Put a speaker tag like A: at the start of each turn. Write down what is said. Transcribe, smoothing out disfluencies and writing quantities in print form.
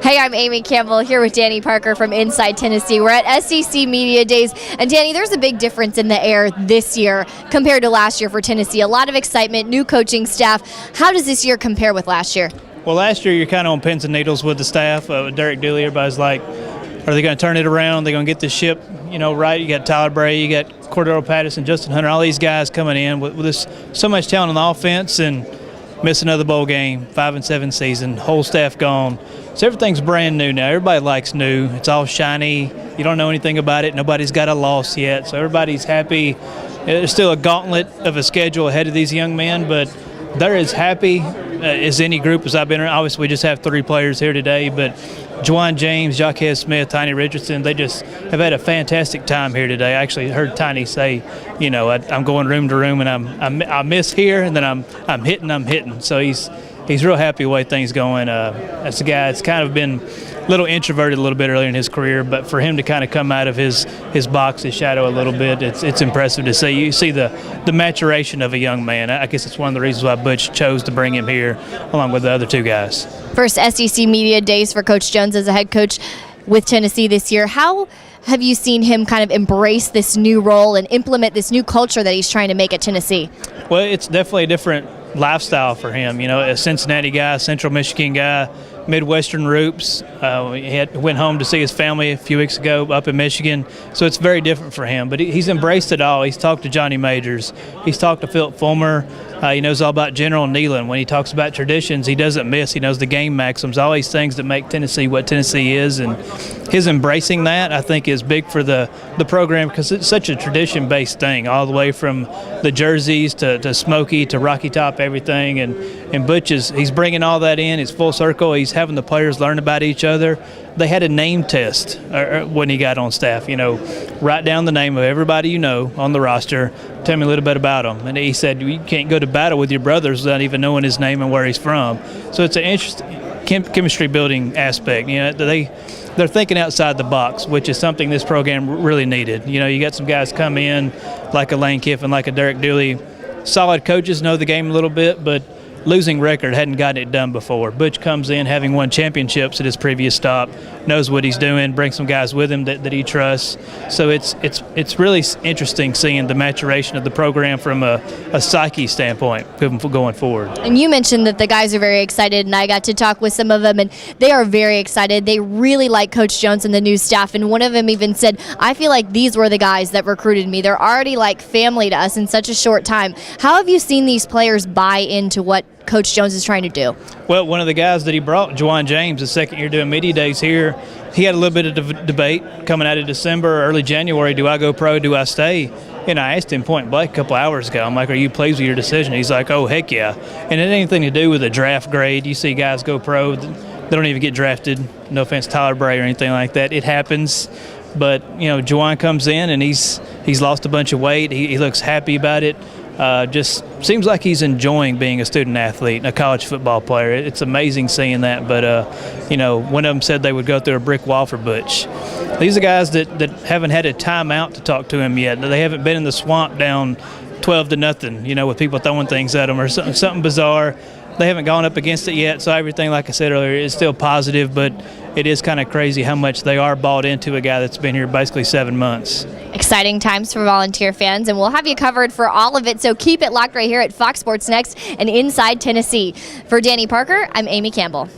A: Hey, I'm Amy Campbell here with Danny Parker from Inside Tennessee. We're at SEC Media Days, and Danny, there's a big difference in the air this year compared to last year for Tennessee. A lot of excitement, new coaching staff. How does this year compare with last year?
B: Well, last year you're kind of on pins and needles with the staff. Derek Dooley, everybody's like, are they going to turn it around? They're going to get the ship, right? You got Tyler Bray, you got Cordero Patterson, Justin Hunter, all these guys coming in with this so much talent on the offense and miss another bowl game, 5-7 season, whole staff gone. So everything's brand new now. Everybody likes new. It's all shiny. You don't know anything about it. Nobody's got a loss yet. So everybody's happy. There's still a gauntlet of a schedule ahead of these young men, but they're as happy as any group as I've been around. Obviously, we just have 3 players here today, but Juwan James, Jaquez Smith, Tiny Richardson, they just have had a fantastic time here today. I actually heard Tiny say, I'm going room to room, and I miss here, and then I'm hitting. So he's real happy the way things going. That's a guy that's kind of been a little introverted a little bit earlier in his career, but for him to kind of come out of his box, his shadow a little bit, it's impressive to see. You see the maturation of a young man. I guess it's one of the reasons why Butch chose to bring him here along with the other 2 guys.
A: First SEC Media Days for Coach Jones as a head coach with Tennessee this year. How have you seen him kind of embrace this new role and implement this new culture that he's trying to make at Tennessee?
B: Well, it's definitely a different lifestyle for him. A Cincinnati guy, Central Michigan guy, Midwestern roots. He went home to see his family a few weeks ago up in Michigan, so it's very different for him. But he's embraced it all. He's talked to Johnny Majors. He's talked to Philip Fulmer. He knows all about General Neyland. When he talks about traditions, he doesn't miss. He knows the game maxims, all these things that make Tennessee what Tennessee is. And his embracing that, I think, is big for the program because it's such a tradition-based thing, all the way from the jerseys to Smoky to Rocky Top, everything. And Butch he's bringing all that in. It's full circle. He's having the players learn about each other. They had a name test when he got on staff. Write down the name of everybody on the roster. Tell me a little bit about them. And he said, you can't go to battle with your brothers without even knowing his name and where he's from. So it's an interesting chemistry building aspect. They're thinking outside the box, which is something this program really needed. You got some guys come in like a Lane Kiffin, like a Derek Dooley. Solid coaches, know the game a little bit, but losing record, hadn't gotten it done before. Butch comes in having won championships at his previous stop, knows what he's doing, brings some guys with him that he trusts. So it's really interesting seeing the maturation of the program from a psyche standpoint going forward.
A: And you mentioned that the guys are very excited, and I got to talk with some of them, and they are very excited. They really like Coach Jones and the new staff, and one of them even said, I feel like these were the guys that recruited me. They're already like family to us in such a short time. How have you seen these players buy into what Coach Jones is trying to do?
B: Well, one of the guys that he brought, Juwan James, the second year doing media days here, he had a little bit of debate coming out of December, early January. Do I go pro? Do I stay? And I asked him point blank a couple hours ago, I'm like, are you pleased with your decision? He's like, oh, heck yeah. And it had anything to do with a draft grade. You see guys go pro, they don't even get drafted. No offense, Tyler Bray or anything like that. It happens. But, Juwan comes in and he's lost a bunch of weight. He looks happy about it. Just seems like he's enjoying being a student athlete and a college football player. It's amazing seeing that. But, one of them said they would go through a brick wall for Butch. These are guys that haven't had a timeout to talk to him yet. They haven't been in the swamp down 12-0, with people throwing things at them or something bizarre. They haven't gone up against it yet. So everything, like I said earlier, is still positive. But it is kind of crazy how much they are bought into a guy that's been here basically 7 months.
A: Exciting times for Volunteer fans, and we'll have you covered for all of it, so keep it locked right here at Fox Sports Next and Inside Tennessee. For Danny Parker, I'm Amy Campbell.